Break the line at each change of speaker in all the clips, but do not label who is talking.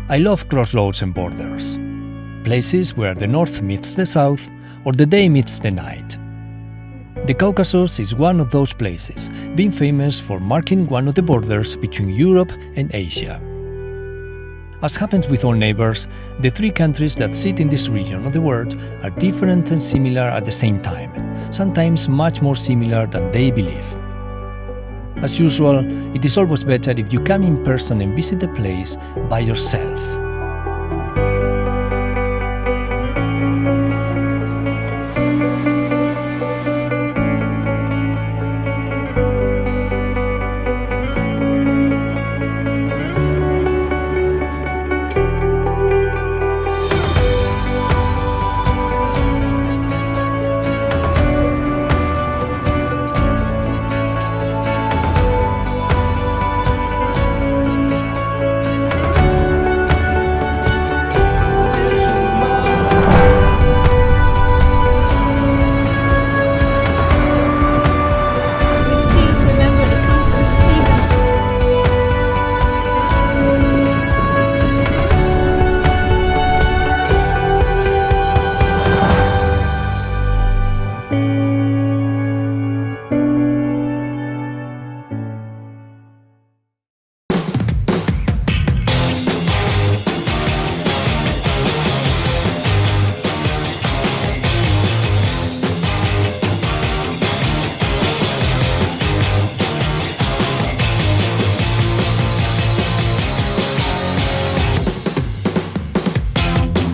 I love crossroads and borders, places where the north meets the south or the day meets the night. The Caucasus is one of those places, being famous for marking one of the borders between Europe and Asia. As happens with all neighbors, the three countries that sit in this region of the world are different and similar at the same time, sometimes much more similar than they believe. As usual, it is always better if you come in person and visit the place by yourself.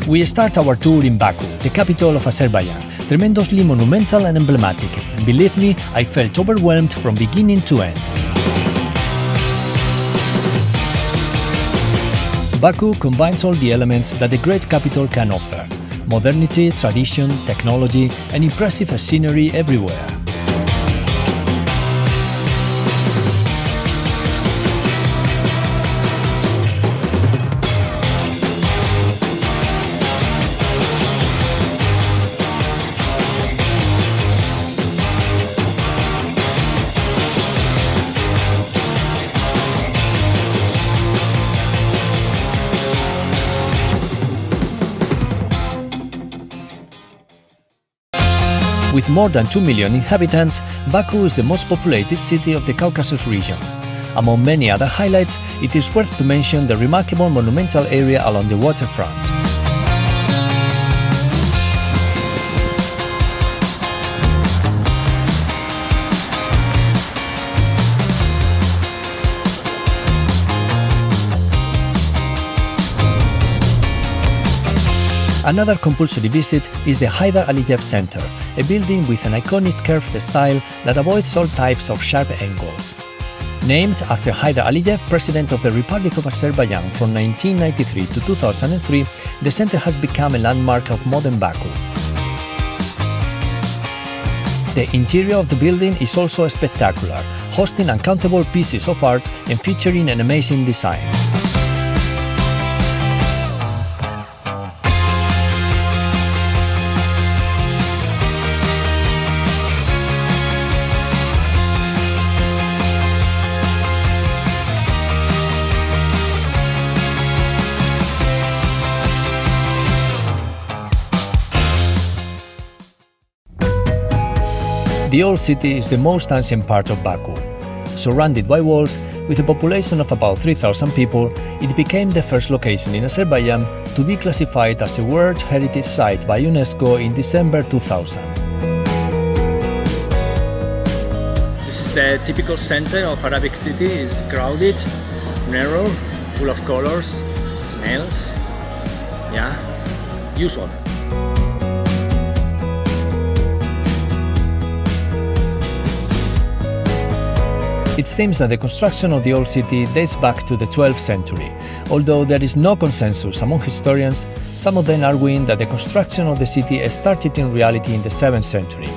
We start our tour in Baku, the capital of Azerbaijan, tremendously monumental and emblematic, and believe me, I felt overwhelmed from beginning to end. Baku combines all the elements that the great capital can offer: modernity, tradition, technology, and impressive scenery everywhere. With more than 2 million inhabitants, Baku is the most populated city of the Caucasus region. Among many other highlights, it is worth to mention the remarkable monumental area along the waterfront. Another compulsory visit is the Haydar Aliyev Center, a building with an iconic curved style that avoids all types of sharp angles. Named after Haydar Aliyev, President of the Republic of Azerbaijan from 1993 to 2003, the center has become a landmark of modern Baku. The interior of the building is also spectacular, hosting uncountable pieces of art and featuring an amazing design. The old city is the most ancient part of Baku. Surrounded by walls, with a population of about 3,000 people, it became the first location in Azerbaijan to be classified as a World Heritage Site by UNESCO in December 2000. This is the typical center of Arabic city. It's crowded, narrow, full of colors, smells, usual. It seems that the construction of the old city dates back to the 12th century, although there is no consensus among historians, some of them arguing that the construction of the city started in reality in the 7th century,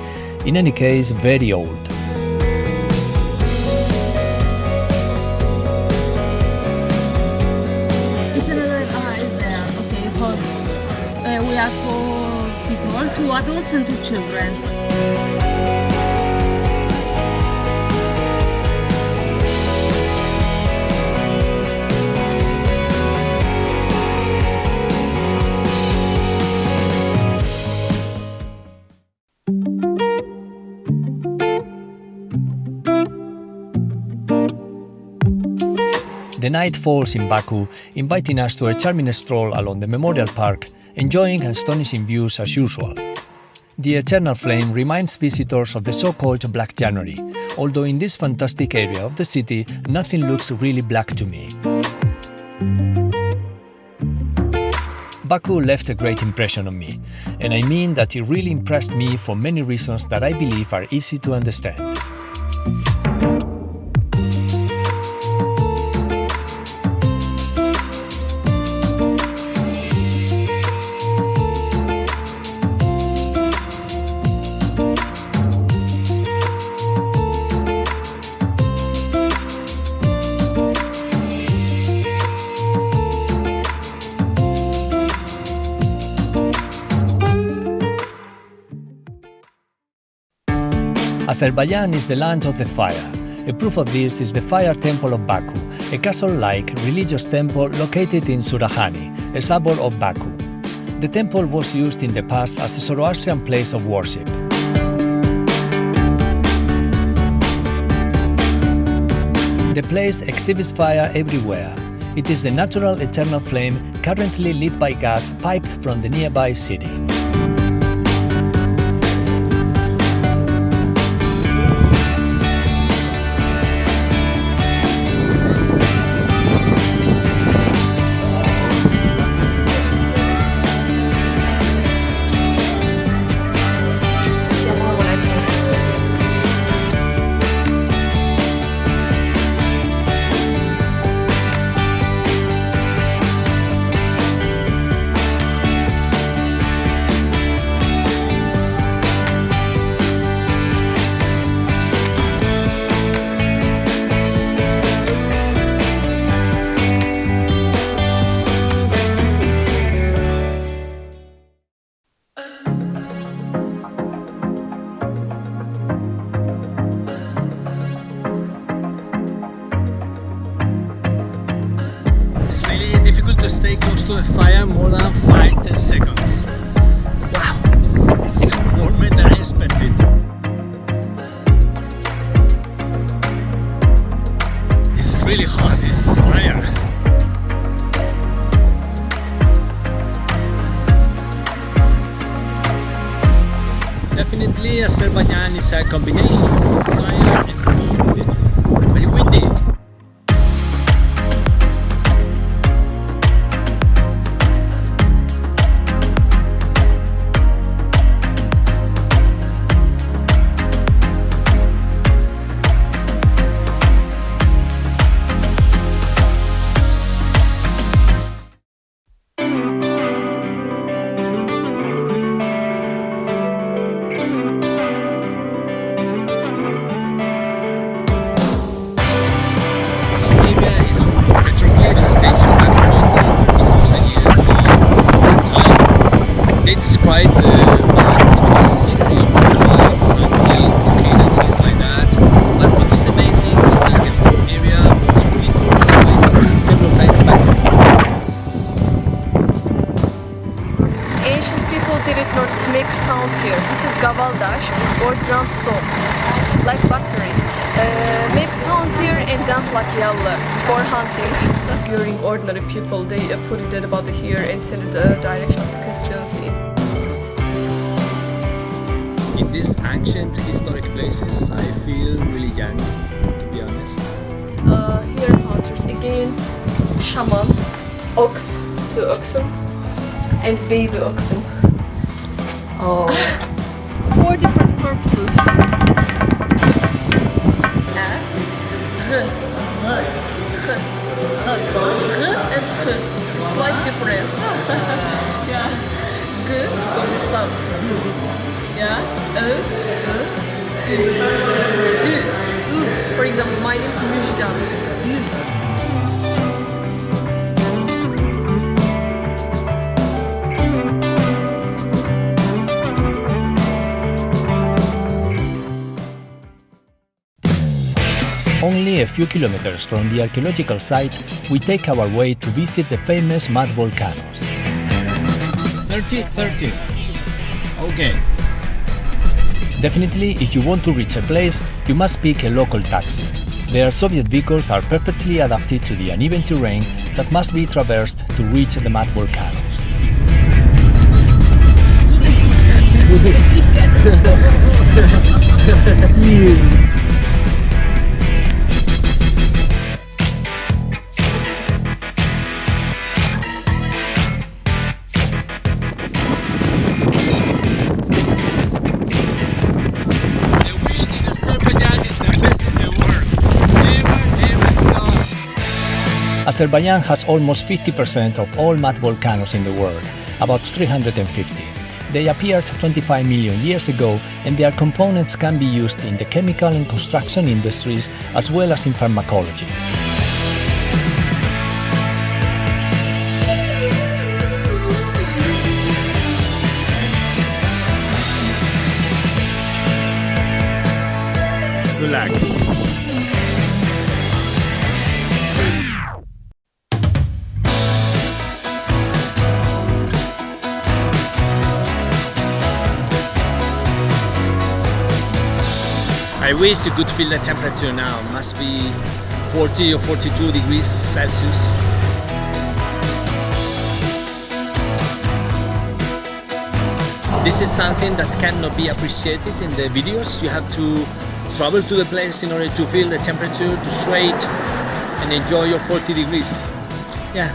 in any case very old.
Is there? Okay, we have 4 people, 2 adults and 2 children.
The night falls in Baku, inviting us to a charming stroll along the Memorial Park, enjoying astonishing views as usual. The eternal flame reminds visitors of the so-called Black January, although in this fantastic area of the city, nothing looks really black to me. Baku left a great impression on me, and I mean that it really impressed me for many reasons that I believe are easy to understand. Azerbaijan is the land of the fire. A proof of this is the Fire Temple of Baku, a castle-like religious temple located in Surahani, a suburb of Baku. The temple was used in the past as a Zoroastrian place of worship. The place exhibits fire everywhere. It is the natural eternal flame currently lit by gas piped from the nearby city.
To stay close to the fire more than 5-10 seconds. Wow, it's warmer than I expected. It's really hot, it's fire. Definitely Azerbaijan is a combination of fire and very windy.
Or drum stone, like battery. Make sound here and dance like yalla for hunting. During ordinary people, they put it about here and send it the direction of the Caspian Sea.
In these ancient historic places, I feel really young, to be honest.
Here hunters again, shaman, ox to oxen, and baby oxen. Oh. 4 different purposes. It's slight difference. Yeah. Good. Gori. Yeah. For example, my name is Müjgan.
Only a few kilometers from the archaeological site, we take our way to visit the famous mud volcanoes.
30. Okay.
Definitely, if you want to reach a place, you must pick a local taxi. Their Soviet vehicles are perfectly adapted to the uneven terrain that must be traversed to reach the mud volcanoes. Azerbaijan has almost 50% of all mud volcanoes in the world, about 350. They appeared 25 million years ago, and their components can be used in the chemical and construction industries as well as in pharmacology.
Good luck. I wish you could feel the temperature now. It must be 40 or 42 degrees Celsius. This is something that cannot be appreciated in the videos. You have to travel to the place in order to feel the temperature, to sweat and enjoy your 40 degrees. Yeah.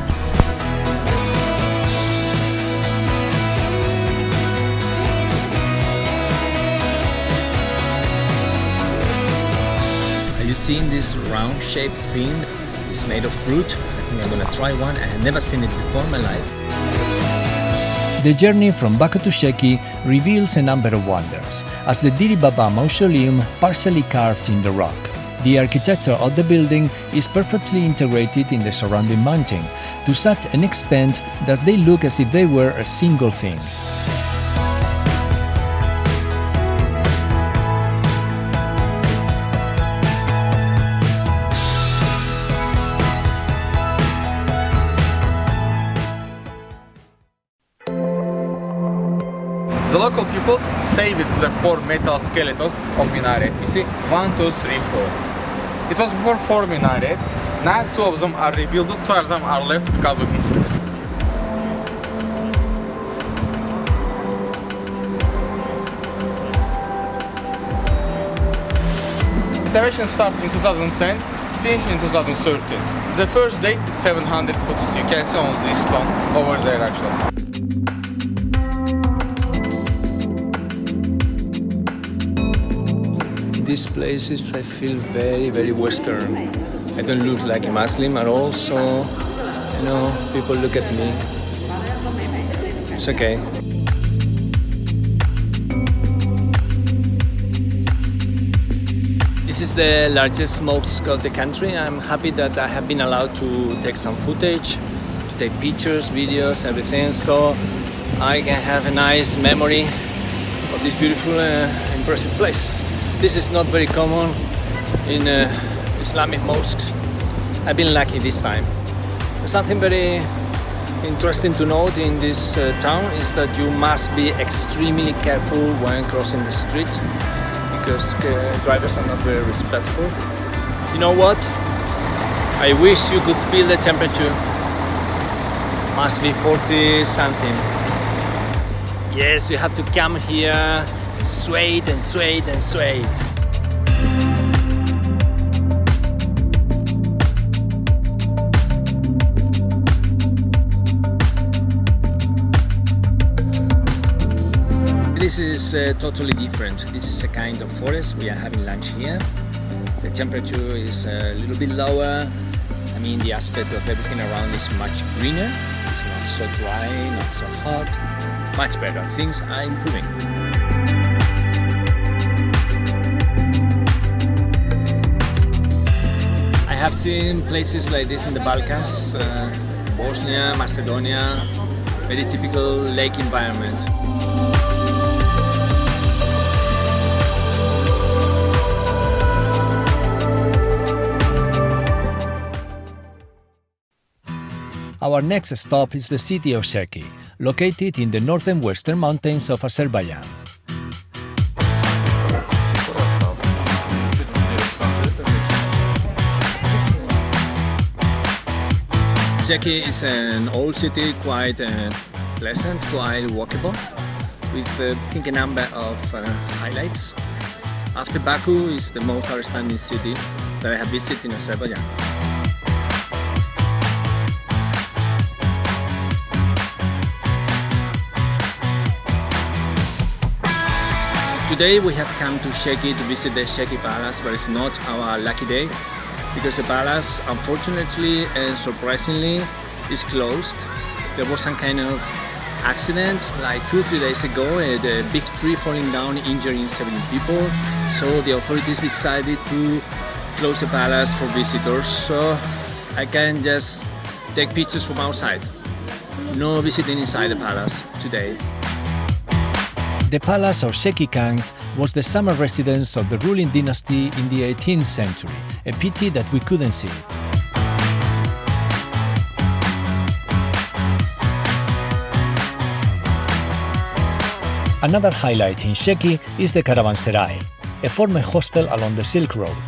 You seen this round shaped thing? It's made of fruit. I think I'm gonna try one. I have never seen it before in my life.
The journey from Baku to Sheki reveals a number of wonders, as the Diri Baba mausoleum partially carved in the rock. The architecture of the building is perfectly integrated in the surrounding mountain, to such an extent that they look as if they were a single thing.
The local peoples say it's the 4 metal skeletons of minaret. You see, 1, 2, 3, 4. It was before 4 minarets. Now 2 of them are rebuilt, 2 of them are left because of history. Excavation started in 2010, finished in 2013. The first date is 700 foot. You can see on this stone over there actually.
These places I feel very, very Western. I don't look like a Muslim at all, so, you know, people look at me. It's okay. This is the largest mosque of the country. I'm happy that I have been allowed to take some footage, to take pictures, videos, everything, so I can have a nice memory of this beautiful, impressive place. This is not very common in Islamic mosques. I've been lucky this time. There's something very interesting to note in this town is that you must be extremely careful when crossing the street, because drivers are not very respectful. You know what? I wish you could feel the temperature. Must be 40 something. Yes, you have to come here. Sweat and sweat and sweat. This is totally different. This is a kind of forest. We are having lunch here. The temperature is a little bit lower. I mean, the aspect of everything around is much greener. It's not so dry, not so hot. Much better. Things are improving. I have seen places like this in the Balkans, Bosnia, Macedonia, very typical lake environment.
Our next stop is the city of Sheki, located in the northern western mountains of Azerbaijan.
Sheki is an old city, quite pleasant, quite walkable, with I think a number of highlights. After Baku is the most outstanding city that I have visited in Azerbaijan. Today we have come to Sheki to visit the Sheki Palace, but it's not our lucky day because the palace, unfortunately and surprisingly, is closed. There was some kind of accident like 2 or 3 days ago, a big tree falling down injuring 7 people. So the authorities decided to close the palace for visitors. So I can just take pictures from outside. No visiting inside the palace today.
The palace of Sheki Khan's was the summer residence of the ruling dynasty in the 18th century, a pity that we couldn't see it. Another highlight in Sheki is the caravanserai, a former hostel along the Silk Road.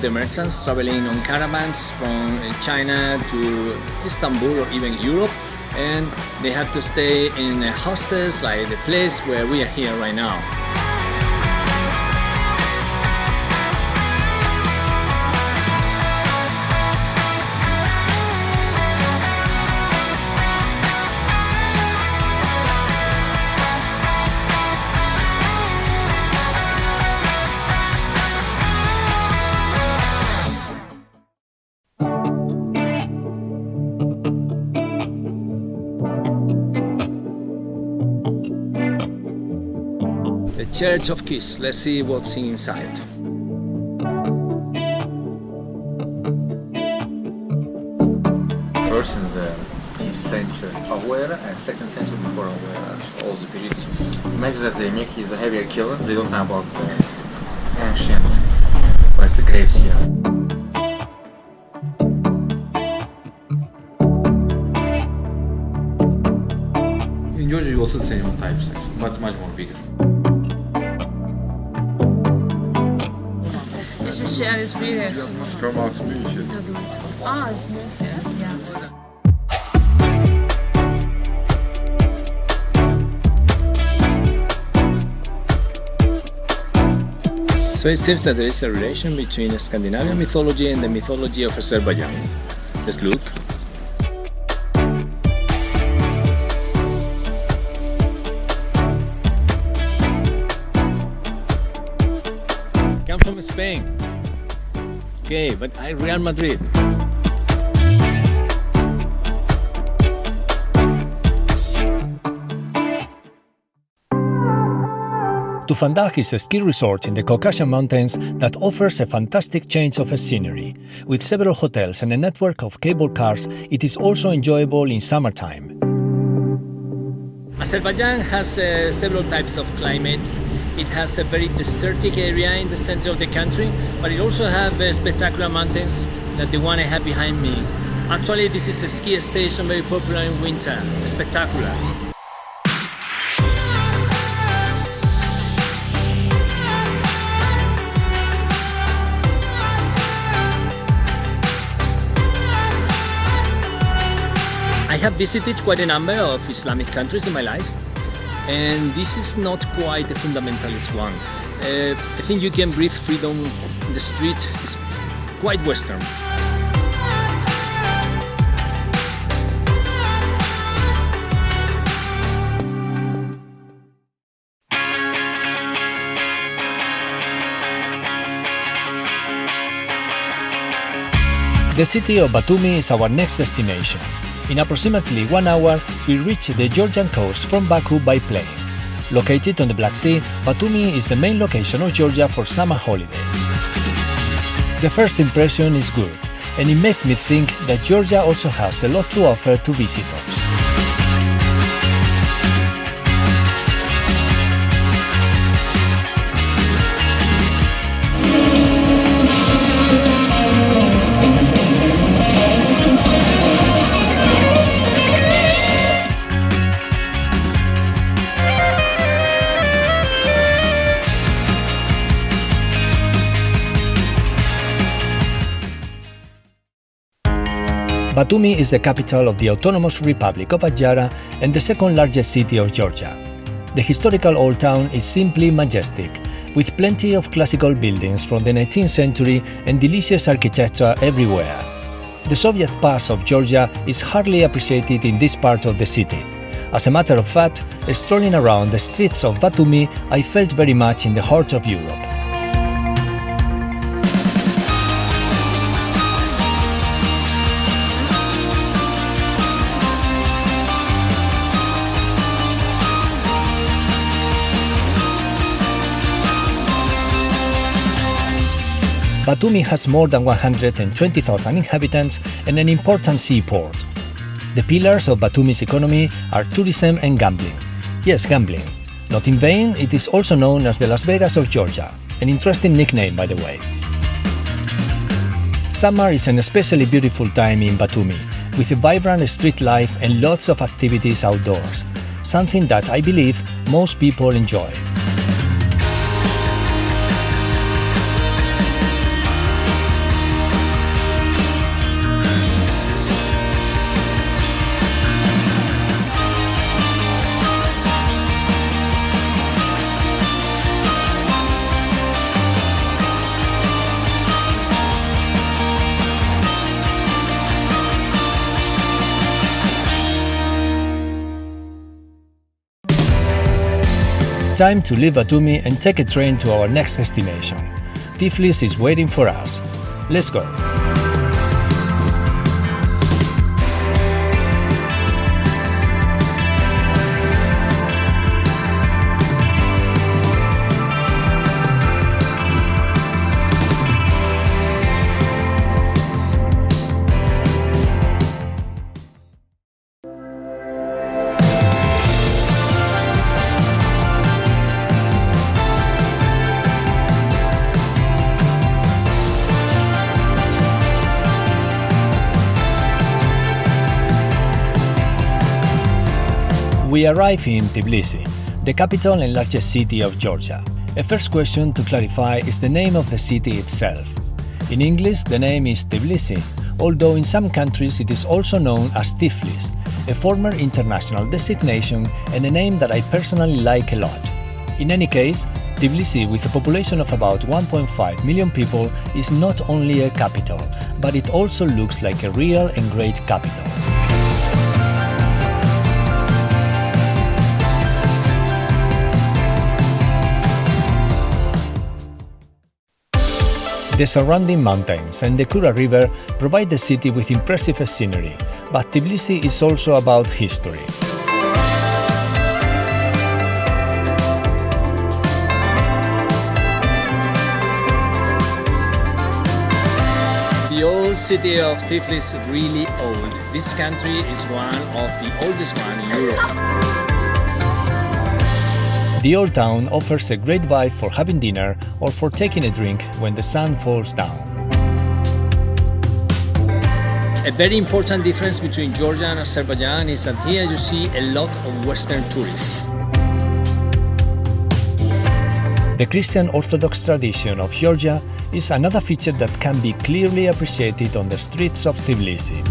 The merchants traveling on caravans from China to Istanbul or even Europe, and they have to stay in hostels like the place where we are here right now. The Church of Kiss. Let's see what's inside.
First in the 5th century of era and 2nd century before of era, all the periods. Imagine that the Meki is a heavier killer. They don't know about the ancient, but it's a graves here. In Georgia you also the same types actually, but much more bigger.
This is Azerbaijan.
From Armenia.
Ah, yeah.
So it seems that there is a relation between Scandinavian mythology and the mythology of Azerbaijan. Let's look. Come from Spain. Okay, but Real Madrid.
Tufandag is a ski resort in the Caucasus Mountains that offers a fantastic change of scenery. With several hotels and a network of cable cars, it is also enjoyable in summertime.
Azerbaijan has several types of climates. It has a very desertic area in the center of the country, but it also has spectacular mountains like the one I have behind me. Actually, this is a ski station very popular in winter, spectacular. I have visited quite a number of Islamic countries in my life, and this is not quite a fundamentalist one. I think you can breathe freedom in the street. It's quite Western.
The city of Batumi is our next destination. In approximately 1 hour, we reach the Georgian coast from Baku by plane. Located on the Black Sea, Batumi is the main location of Georgia for summer holidays. The first impression is good, and it makes me think that Georgia also has a lot to offer to visitors. Batumi is the capital of the Autonomous Republic of Adjara and the second largest city of Georgia. The historical old town is simply majestic, with plenty of classical buildings from the 19th century and delicious architecture everywhere. The Soviet past of Georgia is hardly appreciated in this part of the city. As a matter of fact, strolling around the streets of Batumi, I felt very much in the heart of Europe. Batumi has more than 120,000 inhabitants and an important seaport. The pillars of Batumi's economy are tourism and gambling. Yes, gambling. Not in vain, it is also known as the Las Vegas of Georgia, an interesting nickname, by the way. Summer is an especially beautiful time in Batumi, with a vibrant street life and lots of activities outdoors, something that I believe most people enjoy. Time to leave Batumi and take a train to our next destination. Tiflis is waiting for us. Let's go! We arrive in Tbilisi, the capital and largest city of Georgia. A first question to clarify is the name of the city itself. In English, the name is Tbilisi, although in some countries it is also known as Tiflis, a former international designation and a name that I personally like a lot. In any case, Tbilisi, with a population of about 1.5 million people, is not only a capital, but it also looks like a real and great capital. The surrounding mountains and the Khor River provide the city with impressive scenery, but Tbilisi is also about history.
The old city of Tiflis is really old. This country is one of the oldest one in Europe.
The old town offers a great vibe for having dinner or for taking a drink when the sun falls down.
A very important difference between Georgia and Azerbaijan is that here you see a lot of Western tourists.
The Christian Orthodox tradition of Georgia is another feature that can be clearly appreciated on the streets of Tbilisi.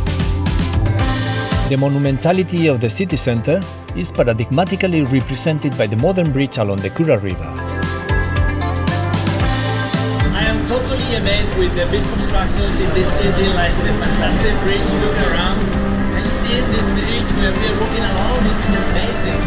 The monumentality of the city center is paradigmatically represented by the modern bridge along the Khor River.
I am totally amazed with the big constructions in this city, like the fantastic bridge. Look around and see this bridge where we are walking along. It's amazing.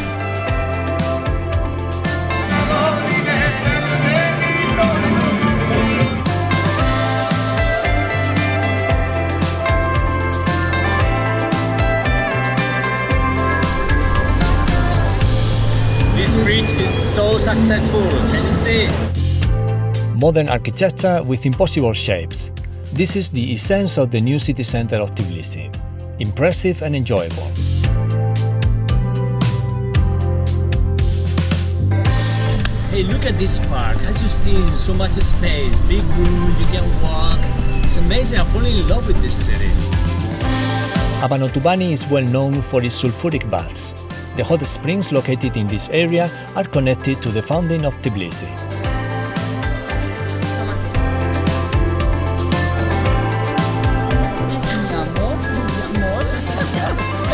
This bridge is so successful. Can you see?
Modern architecture with impossible shapes. This is the essence of the new city center of Tbilisi. Impressive and enjoyable.
Hey, look at this park. As you see, so much space, big room, you can walk. It's amazing. I'm falling in love with this city.
Abanotubani is well known for its sulfuric baths. The hot springs located in this area are connected to the fountain of Tbilisi.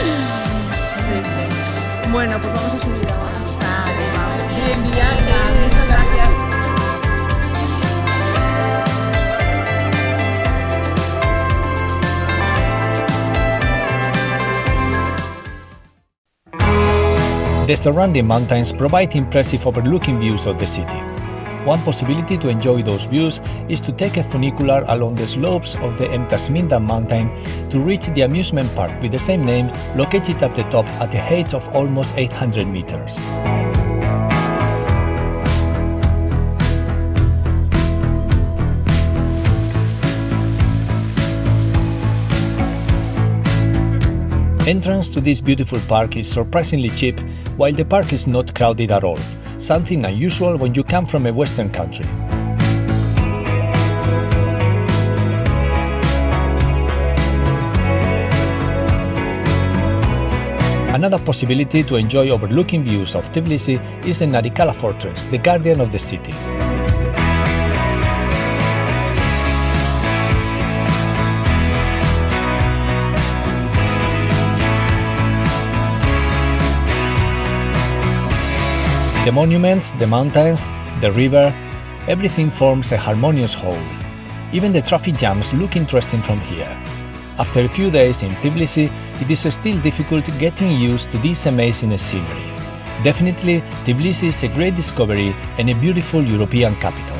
Sí, sí. Bueno, pues vamos a subir ahora. Vale, vale.
Bien, muchas gracias.
The surrounding mountains provide impressive overlooking views of the city. One possibility to enjoy those views is to take a funicular along the slopes of the Mtskheta mountain to reach the amusement park with the same name, located at the top at a height of almost 800 meters. Entrance to this beautiful park is surprisingly cheap, while the park is not crowded at all, something unusual when you come from a Western country. Another possibility to enjoy overlooking views of Tbilisi is the Narikala Fortress, the guardian of the city. The monuments, the mountains, the river, everything forms a harmonious whole. Even the traffic jams look interesting from here. After a few days in Tbilisi, it is still difficult getting used to this amazing scenery. Definitely, Tbilisi is a great discovery and a beautiful European capital.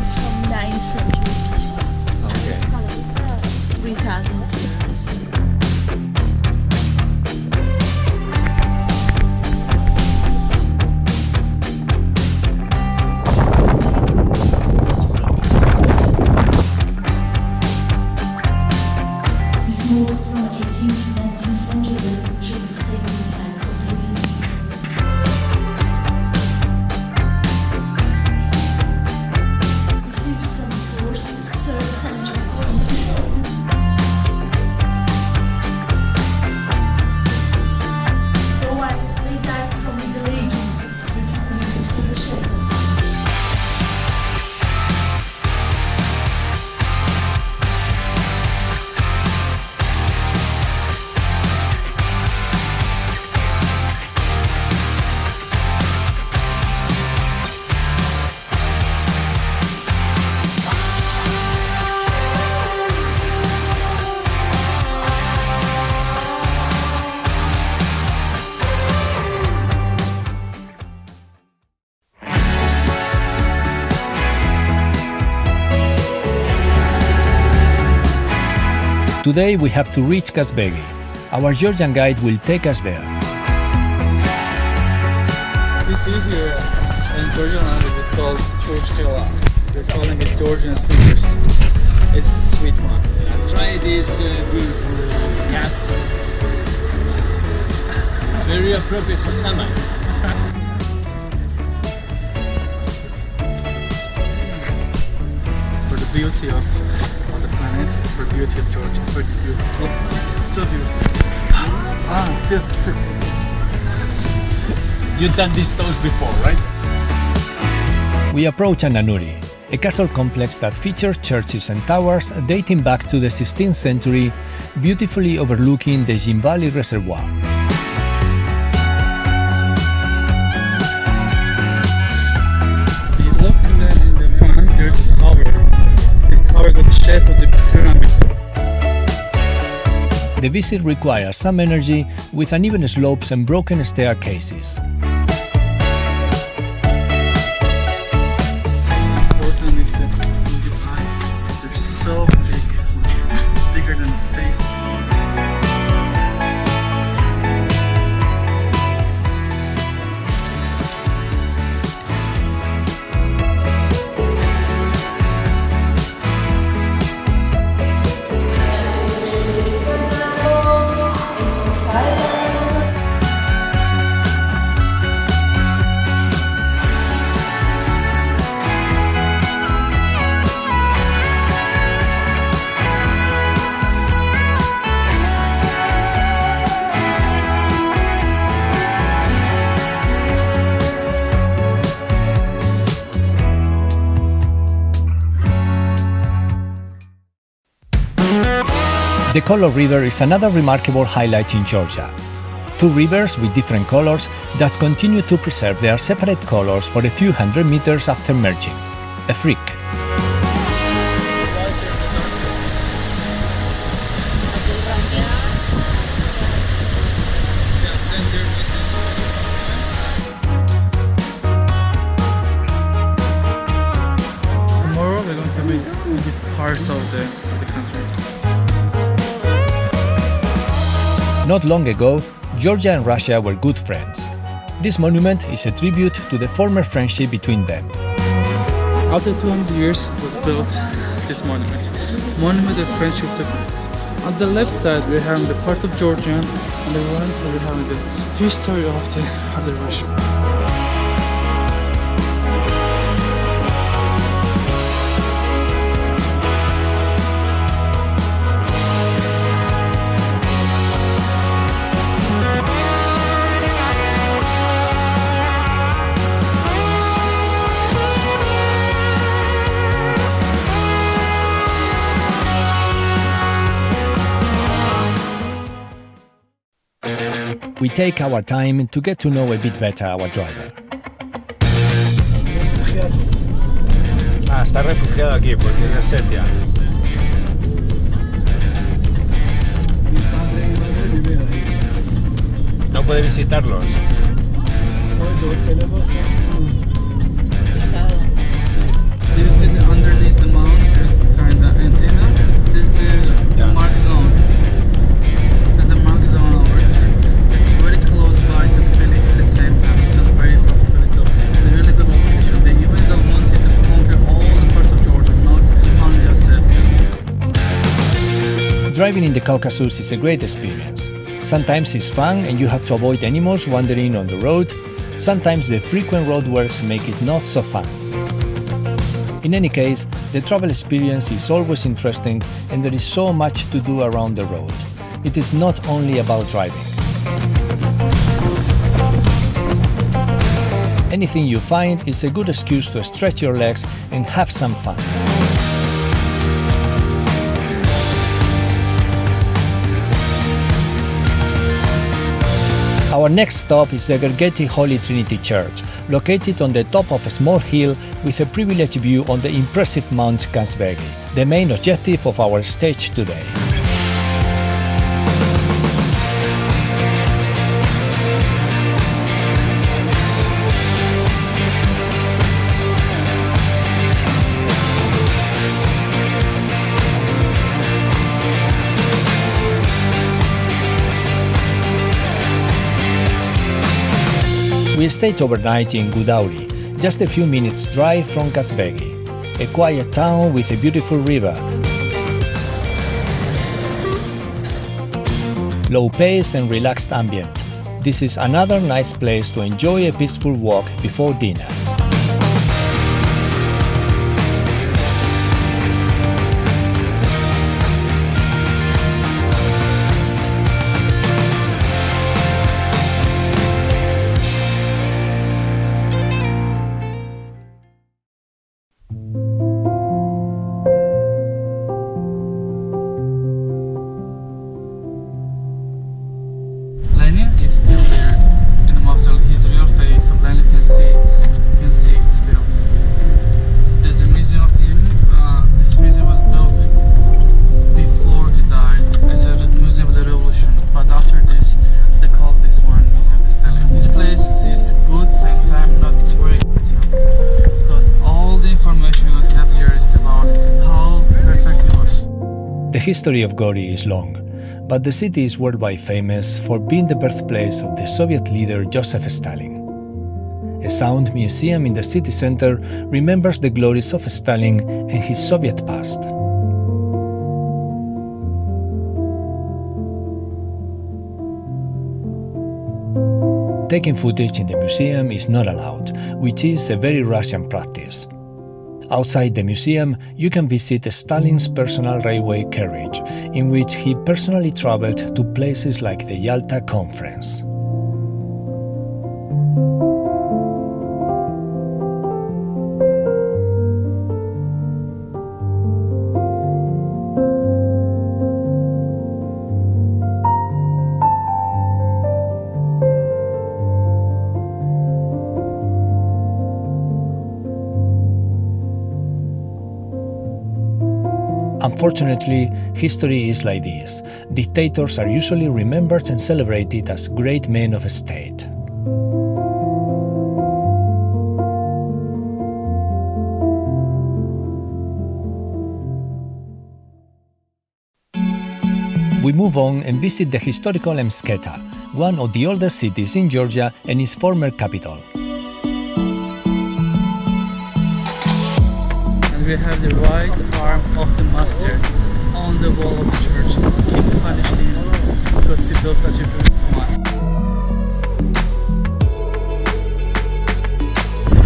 It's from 9th century BC.
Okay.
3000 years.
This move from 18th to 19th century should be staying inside completely. This is from 4th, 3rd centuries BC. Oh, these are from Middle Ages. This is a shape.
Today we have to reach Kazbegi. Our Georgian guide will take us there.
We see here in Georgian language it's called churchkela. We're calling it Georgian sweeters. It's the sweet one. Try this beautiful yak. Very appropriate for summer. For the beauty of the planet, for the beauty of Georgia, for this beautiful. So beautiful. Beautiful. You've done these toes before, right?
We approach Ananuri, a castle complex that features churches and towers dating back to the 16th century, beautifully overlooking the Jimbali Reservoir.
You look in the front, there's a tower. This tower got the shape of the pyramid.
The visit requires some energy with uneven slopes and broken staircases.
Important is the eyes. They're so big, bigger than the face.
The Khor River is another remarkable highlight in Georgia. Two rivers with different colors that continue to preserve their separate colors for a few hundred meters after merging. A freak.
Tomorrow we're going to meet in this part of the country.
Not long ago, Georgia and Russia were good friends. This monument is a tribute to the former friendship between them.
After 200 years was built this monument. Monument of friendship took place. On the left side we're having the part of Georgia, on the right we're having the history of the Azerbaijan.
We take our time to get to know a bit better our driver.
Está refugiado aquí porque es de Serbia. No puede visitarlos.
You see the underneath the mountain, there's kind of antenna. This is the mark zone. There's a mark zone over here. It's very close by to Tbilisi at the same time. It's at the very top of Tbilisi. So it's a really good location. They even wanted to conquer all the parts of Georgia, not only Serbia.
Driving in the Caucasus is a great experience. Sometimes it's fun and you have to avoid animals wandering on the road. Sometimes the frequent roadworks make it not so fun. In any case, the travel experience is always interesting and there is so much to do around the road. It is not only about driving. Anything you find is a good excuse to stretch your legs and have some fun. Our next stop is the Gergeti Holy Trinity Church, located on the top of a small hill with a privileged view on the impressive Mount Kazbegi, the main objective of our stage today. We stayed overnight in Gudauri, just a few minutes drive from Kazbegi, a quiet town with a beautiful river. Low pace and relaxed ambient. This is another nice place to enjoy a peaceful walk before dinner.
Lenin is still there in the mausoleum. His real face, so Lenin can see it still. There's the museum of him. This museum was built before he died as a museum of the revolution. But after this, they called this one Museum of Stalin. This place is good, same time not very good, because all the information we have here is about how perfect it was.
The history of Gori is long, but the city is worldwide famous for being the birthplace of the Soviet leader Joseph Stalin. A sound museum in the city center remembers the glories of Stalin and his Soviet past. Taking footage in the museum is not allowed, which is a very Russian practice. Outside the museum, you can visit Stalin's personal railway carriage, in which he personally traveled to places like the Yalta Conference. Unfortunately, history is like this. Dictators are usually remembered and celebrated as great men of state. We move on and visit the historical Mtskheta, one of the oldest cities in Georgia and its former capital.
And we have the right arm of the master on the wall of the church. King punished him because he built such a beautiful one.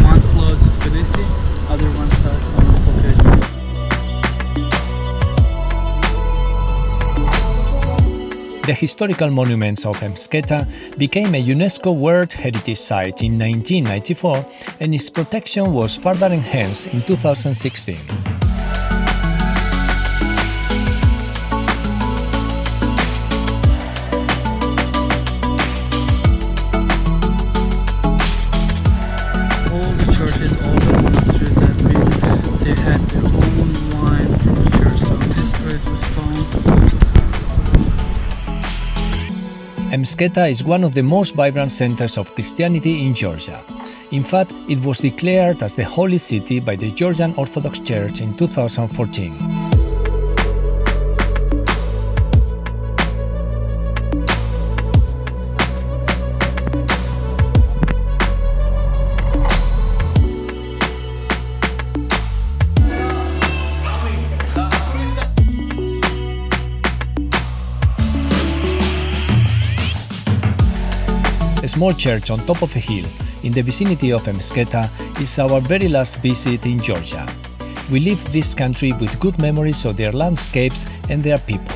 One close to Tbilisi, other one starts on the Caucasus.
The historical monuments of Mtskheta became a UNESCO World Heritage Site in 1994, and its protection was further enhanced in 2016.
All the churches, all the monasteries that they had their own wine from the church, so this place was found.
Mtskheta is one of the most vibrant centers of Christianity in Georgia. In fact, it was declared as the Holy City by the Georgian Orthodox Church in 2014. A small church on top of a hill in the vicinity of Mtskheta is our very last visit in Georgia. We leave this country with good memories of their landscapes and their people.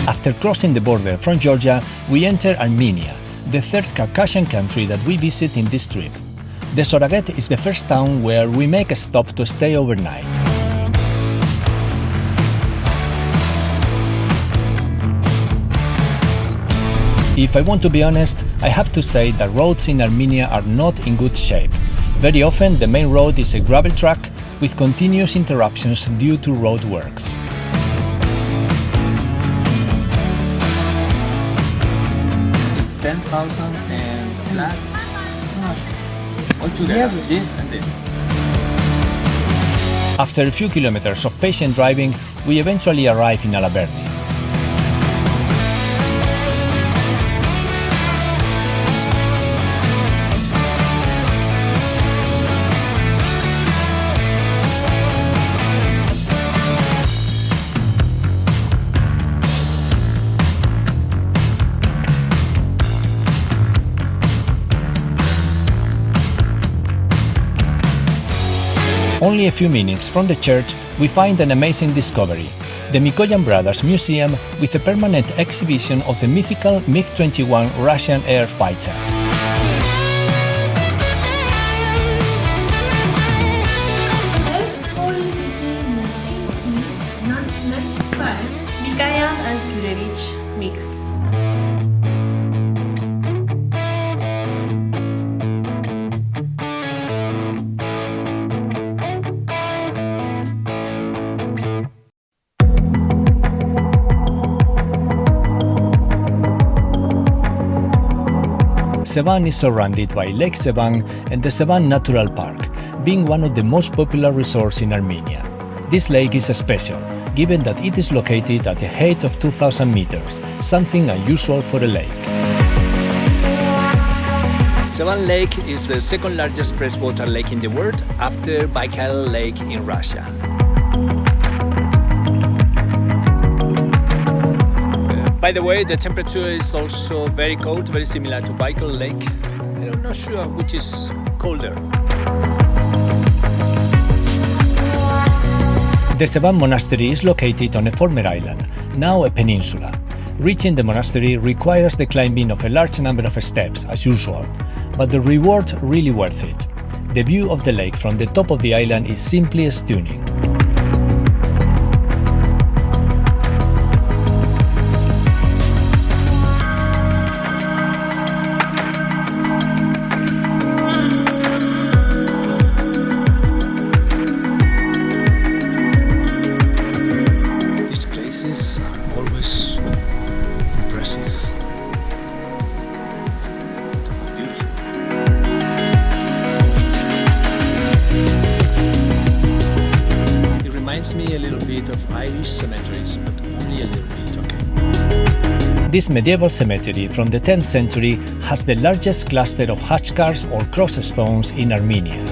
After crossing the border from Georgia, we enter Armenia, the third Caucasian country that we visit in this trip. The Soraget is the first town where we make a stop to stay overnight. If I want to be honest, I have to say that roads in Armenia are not in good shape. Very often the main road is a gravel track with continuous interruptions due to road works.
It's 10,000 and flat. Altogether, this and this.
After a few kilometers of patient driving, we eventually arrive in Alberni. Only a few minutes from the church, we find an amazing discovery: the Mikoyan Brothers Museum with a permanent exhibition of the mythical MiG-21 Russian air fighter.
Mikoyan and Kurevich MiG.
Sevan is surrounded by Lake Sevan and the Sevan Natural Park, being one of the most popular resorts in Armenia. This lake is special, given that it is located at a height of 2,000 meters, something unusual for a lake.
Sevan Lake is the second largest freshwater lake in the world after Baikal Lake in Russia. By the way, the temperature is also very cold, very similar to Baikal Lake. I'm not sure which is colder.
The Sevan Monastery is located on a former island, now a peninsula. Reaching the monastery requires the climbing of a large number of steps, as usual, but the reward really worth it. The view of the lake from the top of the island is simply stunning.
These places are always impressive. Beautiful. It reminds me a little bit of Irish cemeteries, but only a little bit, okay?
This medieval cemetery from the 10th century has the largest cluster of hachkars or cross stones in Armenia.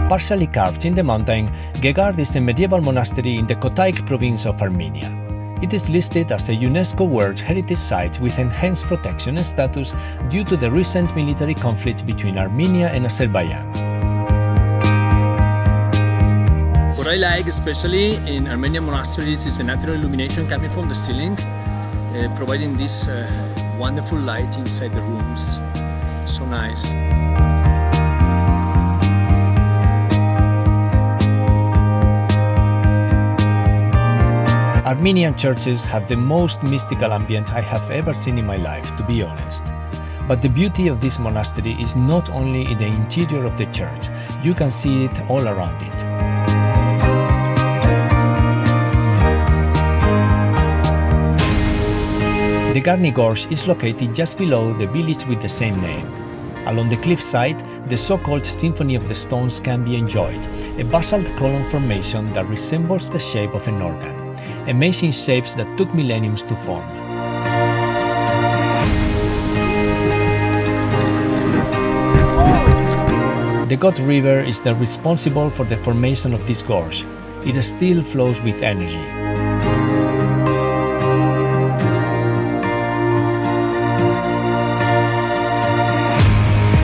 Partially carved in the mountain, Gegard is a medieval monastery in the Kotaik province of Armenia. It is listed as a UNESCO World Heritage Site with enhanced protection status due to the recent military conflict between Armenia and Azerbaijan.
What I like especially in Armenian monasteries is the natural illumination coming from the ceiling, providing this wonderful light inside the rooms. So nice.
Armenian churches have the most mystical ambient I have ever seen in my life, to be honest. But the beauty of this monastery is not only in the interior of the church, you can see it all around it. The Garni Gorge is located just below the village with the same name. Along the cliffside, the so-called Symphony of the Stones can be enjoyed, a basalt column formation that resembles the shape of an organ. Amazing shapes that took millenniums to form. The God River is the responsible for the formation of this gorge. It still flows with energy.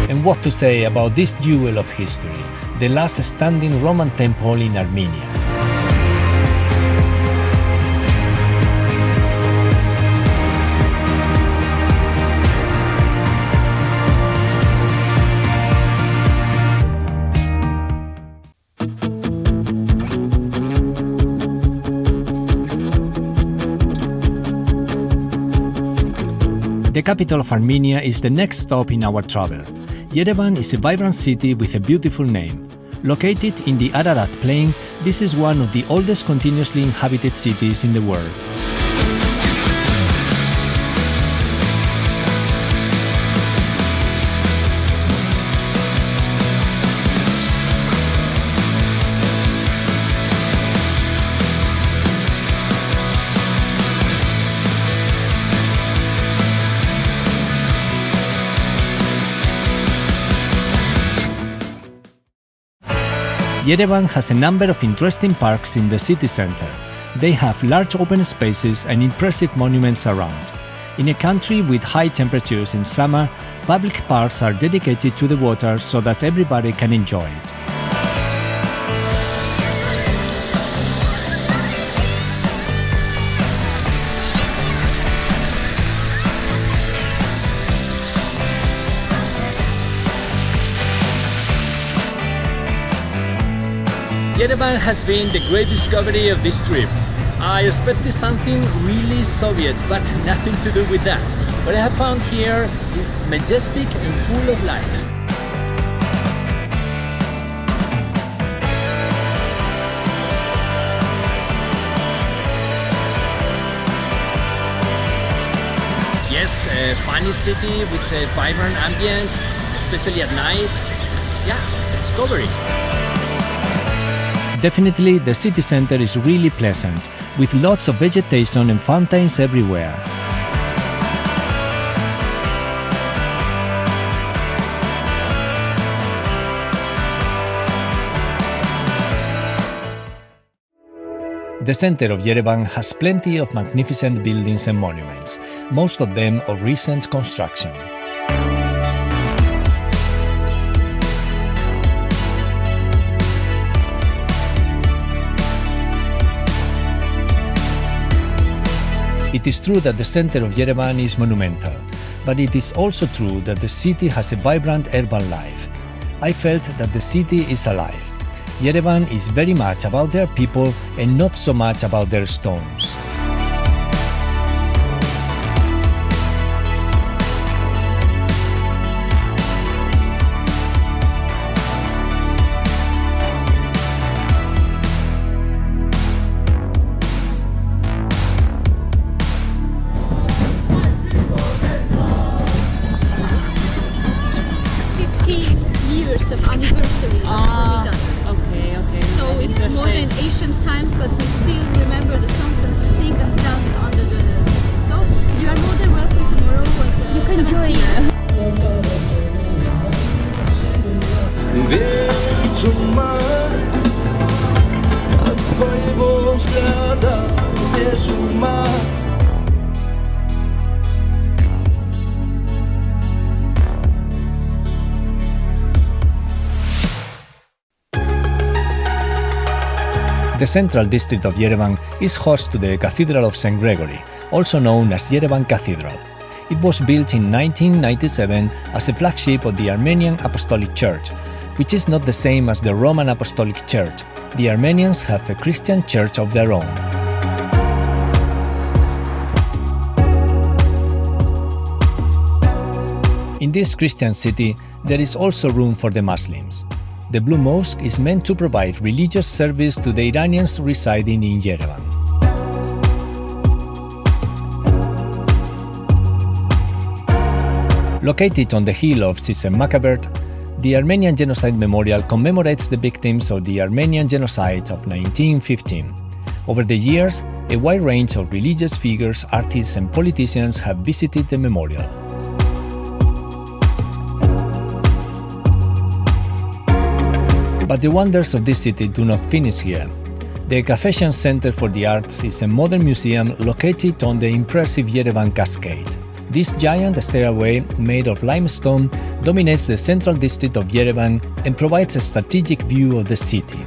And what to say about this jewel of history, the last standing Roman temple in Armenia. The capital of Armenia is the next stop in our travel. Yerevan is a vibrant city with a beautiful name. Located in the Ararat Plain, this is one of the oldest continuously inhabited cities in the world. Yerevan has a number of interesting parks in the city center. They have large open spaces and impressive monuments around. In a country with high temperatures in summer, public parks are dedicated to the water so that everybody can enjoy it.
Yerevan has been the great discovery of this trip. I expected something really Soviet, but nothing to do with that. What I have found here is majestic and full of life. Yes, a funny city with a vibrant ambient, especially at night. Yeah, discovery.
Definitely, the city center is really pleasant, with lots of vegetation and fountains everywhere. The center of Yerevan has plenty of magnificent buildings and monuments, most of them of recent construction. It is true that the center of Yerevan is monumental, but it is also true that the city has a vibrant urban life. I felt that the city is alive. Yerevan is very much about their people and not so much about their stones.
Of anniversary for us.
Okay.
So it's more than ancient times, but we still remember the songs and we sing and dance under the music. So you are more than welcome tomorrow at
You can
7
join
p.m.
The central district of Yerevan is host to the Cathedral of St. Gregory, also known as Yerevan Cathedral. It was built in 1997 as a flagship of the Armenian Apostolic Church, which is not the same as the Roman Apostolic Church. The Armenians have a Christian church of their own. In this Christian city, there is also room for the Muslims. The Blue Mosque is meant to provide religious service to the Iranians residing in Yerevan. Located on the hill of Sisem Makabert, the Armenian Genocide Memorial commemorates the victims of the Armenian Genocide of 1915. Over the years, a wide range of religious figures, artists and politicians have visited the memorial. But the wonders of this city do not finish here. The Caucasian Center for the Arts is a modern museum located on the impressive Yerevan Cascade. This giant stairway, made of limestone, dominates the central district of Yerevan and provides a strategic view of the city.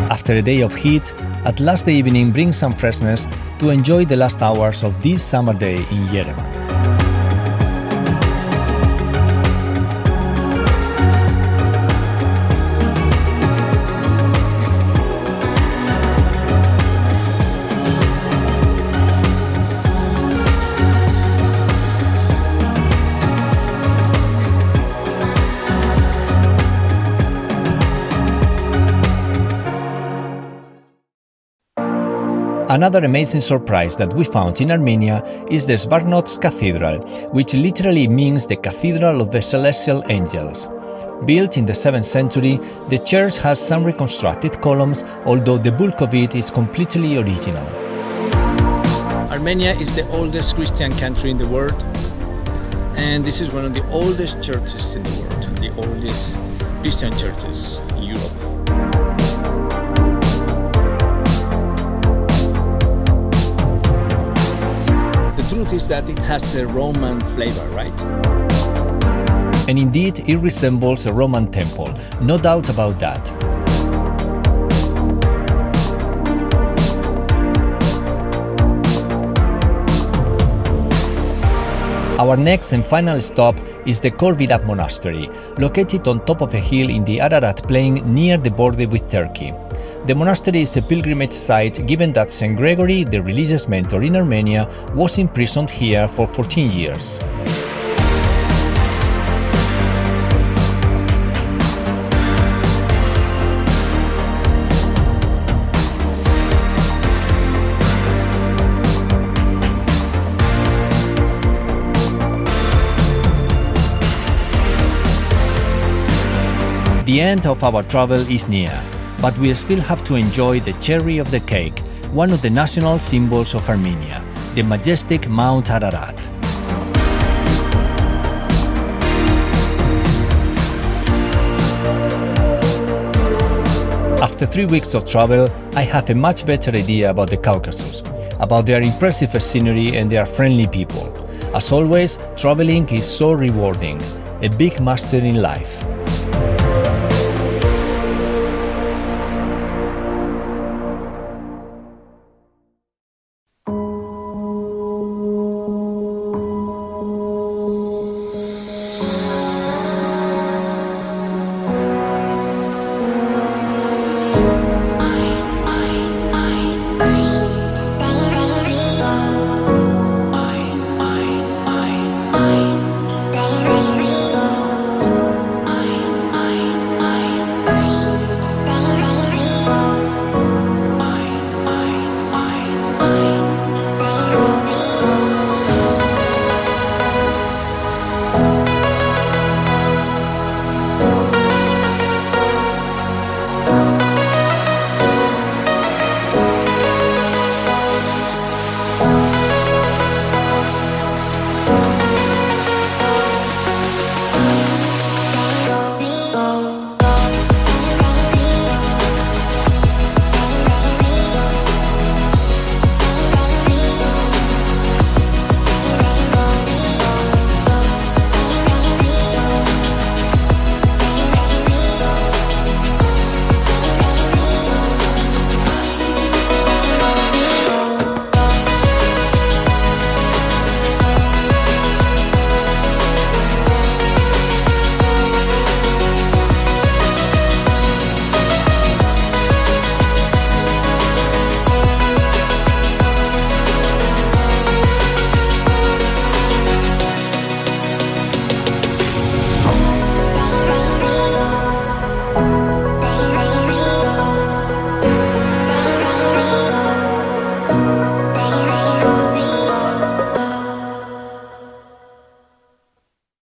After a day of heat, at last the evening brings some freshness to enjoy the last hours of this summer day in Yerevan. Another amazing surprise that we found in Armenia is the Zvartnots Cathedral, which literally means the Cathedral of the Celestial Angels. Built in the 7th century, the church has some reconstructed columns, although the bulk of it is completely original.
Armenia is the oldest Christian country in the world, and this is one of the oldest churches in the world, the oldest Christian churches in Europe. The truth is that it has a Roman flavor, right?
And indeed, it resembles a Roman temple, no doubt about that. Our next and final stop is the Khor Virap monastery, located on top of a hill in the Ararat plain near the border with Turkey. The monastery is a pilgrimage site given that St. Gregory, the religious mentor in Armenia, was imprisoned here for 14 years. The end of our travel is near, but we still have to enjoy the cherry of the cake, one of the national symbols of Armenia, the majestic Mount Ararat. After 3 weeks of travel, I have a much better idea about the Caucasus, about their impressive scenery and their friendly people. As always, traveling is so rewarding, a big master in life.